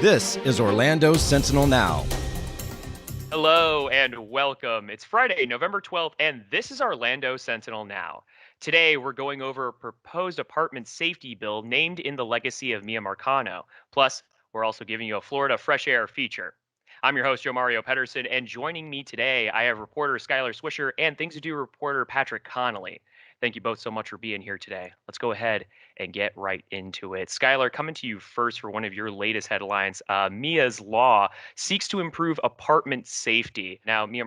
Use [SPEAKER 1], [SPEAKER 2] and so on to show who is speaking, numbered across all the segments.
[SPEAKER 1] This is Orlando Sentinel Now.
[SPEAKER 2] Hello and welcome. It's Friday, November 12th, and this is Orlando Sentinel Now. Today, we're going over a proposed apartment safety bill named in the legacy of Miya. Plus, we're also giving you a Florida fresh air feature. I'm your host, Joe Mario Pedersen, and joining me today, I have reporter Skylar Swisher and Things to Do reporter Patrick Connolly. Thank you both so much for being here today. Let's go ahead and get right into it. Skylar, coming to you first for one of your latest headlines. Mia's Law seeks to improve apartment safety. Now, Miya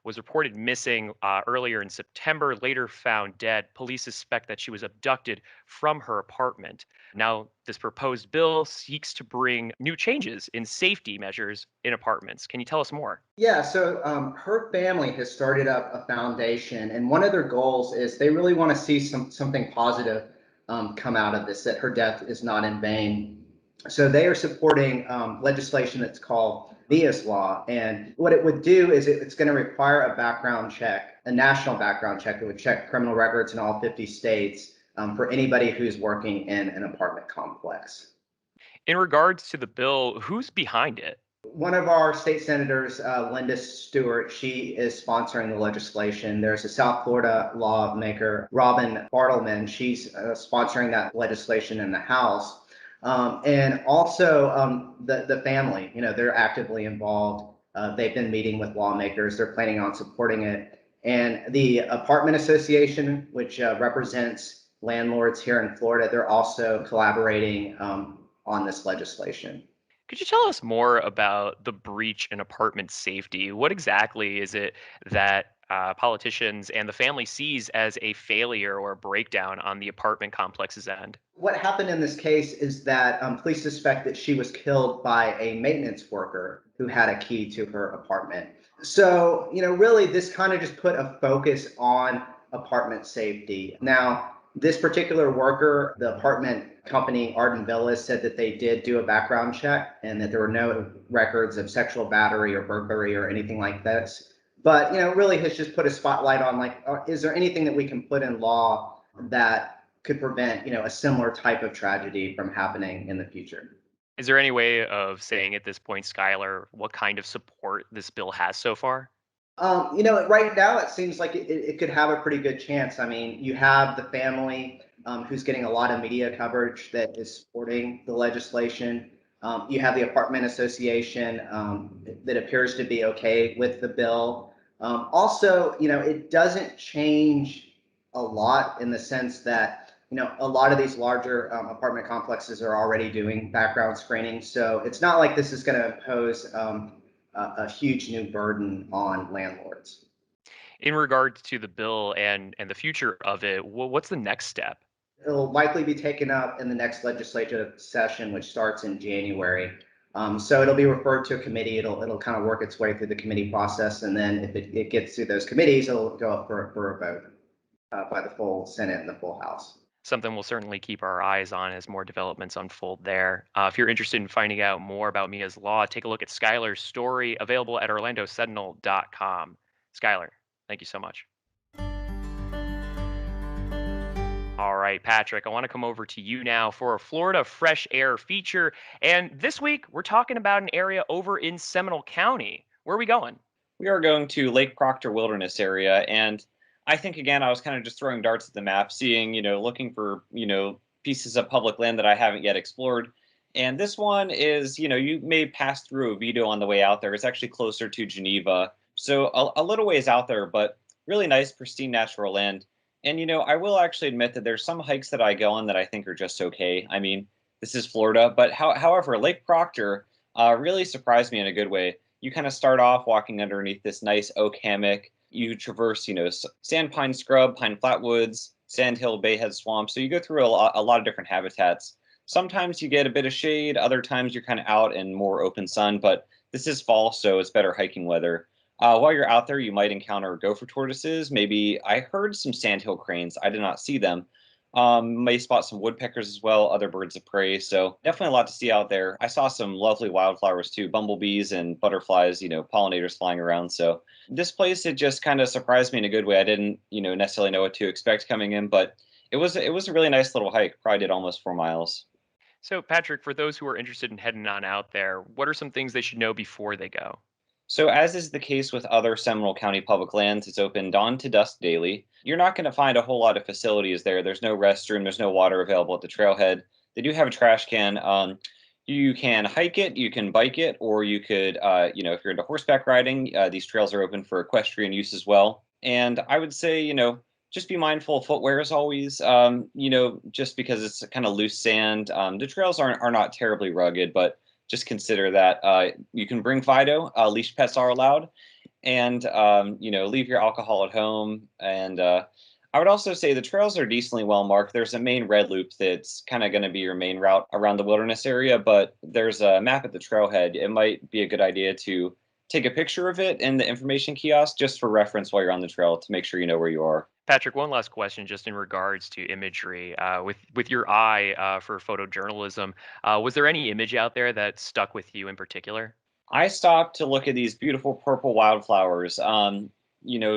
[SPEAKER 2] was reported missing earlier in September, later found dead. Police suspect that she was abducted from her apartment. Now, this proposed bill seeks to bring new changes in safety measures in apartments. Can you tell us more?
[SPEAKER 3] Yeah, so her family has started up a foundation, and one of their goals is they really want to see something positive come out of this, that her death is not in vain. So they are supporting legislation that's called Mia's Law, and what it would do is it's going to require a background check, a national background check that would check criminal records in all 50 states for anybody who's working in an apartment complex.
[SPEAKER 2] In regards to the bill, who's behind it?
[SPEAKER 3] One of our state senators, Linda Stewart, she is sponsoring the legislation. There's a South Florida lawmaker, Robin Bartleman. She's sponsoring that legislation in the House. And also the family, they're actively involved. They've been meeting with lawmakers. They're planning on supporting it. And the Apartment Association, which represents landlords here in Florida, they're also collaborating on this legislation.
[SPEAKER 2] Could you tell us more about the breach in apartment safety? What exactly is it that politicians and the family sees as a failure or a breakdown on the apartment complex's end?
[SPEAKER 3] What happened in this case is that police suspect that she was killed by a maintenance worker who had a key to her apartment. So, really, this kind of just put a focus on apartment safety. Now, this particular worker, the apartment company Arden Villas, said that they did do a background check and that there were no records of sexual battery or burglary or anything like this. But, really has just put a spotlight on, like, is there anything that we can put in law that could prevent, a similar type of tragedy from happening in the future?
[SPEAKER 2] Is there any way of saying at this point, Skylar, what kind of support this bill has so far?
[SPEAKER 3] Right now it seems like it could have a pretty good chance. I mean, you have the family who's getting a lot of media coverage that is supporting the legislation. You have the apartment association that appears to be okay with the bill. Also, it doesn't change a lot in the sense that, a lot of these larger apartment complexes are already doing background screening. So it's not like this is going to impose a huge new burden on landlords.
[SPEAKER 2] In regards to the bill and the future of it, what's the next step?
[SPEAKER 3] It'll likely be taken up in the next legislative session, which starts in January. So it'll be referred to a committee. It'll kind of work its way through the committee process, and then if it gets through those committees, it'll go up for a vote by the full Senate and the full House.
[SPEAKER 2] Something we'll certainly keep our eyes on as more developments unfold there. If you're interested in finding out more about Mia's Law, take a look at Skylar's story available at orlandosentinel.com. Skylar, thank you so much. All right, Patrick, I want to come over to you now for a Florida fresh air feature. And this week, we're talking about an area over in Seminole County. Where are we going?
[SPEAKER 4] We are going to Lake Proctor Wilderness area, and I think again I was kind of just throwing darts at the map, seeing, looking for, pieces of public land that I haven't yet explored. And this one is, you may pass through Oviedo on the way out there. It's actually closer to Geneva, so a little ways out there, but really nice, pristine natural land. And I will actually admit that there's some hikes that I go on that I think are just okay. I mean, this is Florida, but however, Lake Proctor really surprised me in a good way. You kind of start off walking underneath this nice oak hammock. You traverse, sand pine scrub, pine flatwoods, sandhill bayhead swamp. So you go through a lot of different habitats. Sometimes you get a bit of shade. Other times you're kind of out in more open sun. But this is fall, so it's better hiking weather. While you're out there, you might encounter gopher tortoises. Maybe I heard some sandhill cranes. I did not see them. May spot some woodpeckers as well, other birds of prey. So definitely a lot to see out there. I saw some lovely wildflowers too, bumblebees and butterflies, pollinators flying around. So this place, it just kind of surprised me in a good way. I didn't, necessarily know what to expect coming in, but it was a really nice little hike. Probably did almost 4 miles.
[SPEAKER 2] So, Patrick, for those who are interested in heading on out there, what are some things they should know before they go?
[SPEAKER 4] So, as is the case with other Seminole County public lands, it's open dawn to dusk daily. You're not going to find a whole lot of facilities there. There's no restroom, there's no water available at the trailhead. They do have a trash can. You can hike it, you can bike it, or you could, if you're into horseback riding, these trails are open for equestrian use as well. And I would say, just be mindful of footwear as always. Just because it's kind of loose sand, the trails are not terribly rugged, but just consider that you can bring Fido. Leash pets are allowed, and leave your alcohol at home. And I would also say the trails are decently well marked. There's a main red loop that's kind of going to be your main route around the wilderness area, but there's a map at the trailhead. It might be a good idea to take a picture of it in the information kiosk just for reference while you're on the trail to make sure you know where you are.
[SPEAKER 2] Patrick, one last question, just in regards to imagery. With your eye for photojournalism, was there any image out there that stuck with you in particular?
[SPEAKER 4] I stopped to look at these beautiful purple wildflowers.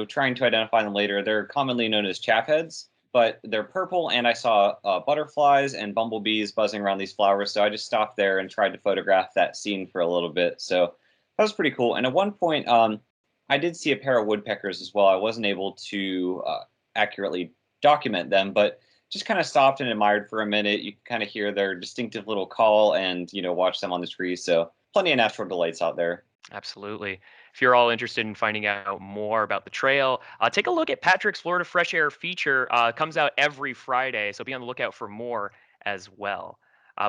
[SPEAKER 4] Trying to identify them later. They're commonly known as chapheads, but they're purple, and I saw butterflies and bumblebees buzzing around these flowers. So I just stopped there and tried to photograph that scene for a little bit. So that was pretty cool. And at one point, I did see a pair of woodpeckers as well. I wasn't able to accurately document them, but just kind of stopped and admired for a minute. You can kind of hear their distinctive little call and, watch them on the trees. So plenty of natural delights out there.
[SPEAKER 2] Absolutely. If you're all interested in finding out more about the trail, take a look at Patrick's Florida Fresh Air feature. Comes out every Friday, so be on the lookout for more as well.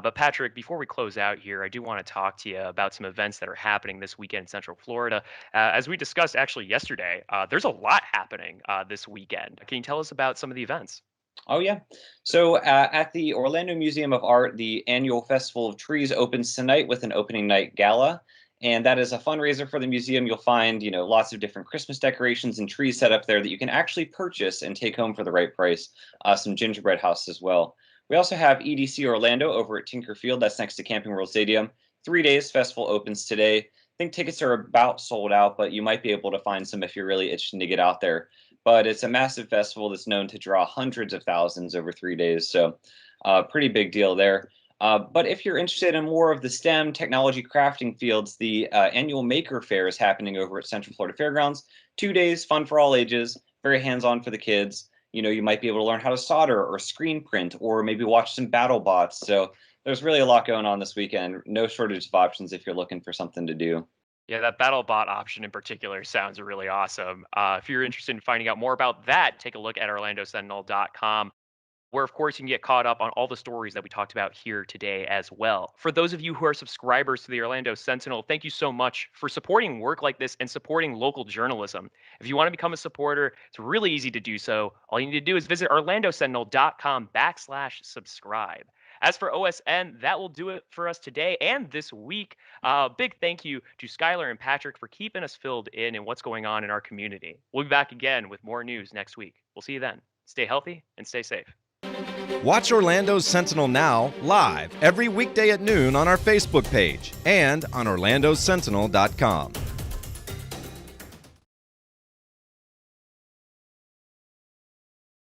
[SPEAKER 2] But Patrick, before we close out here, I do want to talk to you about some events that are happening this weekend in Central Florida. As we discussed actually yesterday, there's a lot happening this weekend. Can you tell us about some of the events?
[SPEAKER 4] Oh, yeah. So at the Orlando Museum of Art, the annual Festival of Trees opens tonight with an opening night gala. And that is a fundraiser for the museum. You'll find, lots of different Christmas decorations and trees set up there that you can actually purchase and take home for the right price. Some gingerbread houses as well. We also have EDC Orlando over at Tinker Field. That's next to Camping World Stadium. 3 days. Festival opens today. I think tickets are about sold out, but you might be able to find some if you're really itching to get out there. But it's a massive festival that's known to draw hundreds of thousands over 3 days. So pretty big deal there. But if you're interested in more of the STEM technology crafting fields, the annual Maker Faire is happening over at Central Florida Fairgrounds. 2 days, fun for all ages, very hands-on for the kids. You might be able to learn how to solder or screen print or maybe watch some battle bots. So there's really a lot going on this weekend. No shortage of options if you're looking for something to do.
[SPEAKER 2] Yeah, that BattleBot option in particular sounds really awesome. If you're interested in finding out more about that, take a look at OrlandoSentinel.com, where, of course, you can get caught up on all the stories that we talked about here today as well. For those of you who are subscribers to the Orlando Sentinel, thank you so much for supporting work like this and supporting local journalism. If you want to become a supporter, it's really easy to do so. All you need to do is visit OrlandoSentinel.com/subscribe. As for OSN, that will do it for us today and this week. Big thank you to Skylar and Patrick for keeping us filled in what's going on in our community. We'll be back again with more news next week. We'll see you then. Stay healthy and stay safe.
[SPEAKER 1] Watch Orlando's Sentinel Now live every weekday at noon on our Facebook page and on OrlandoSentinel.com.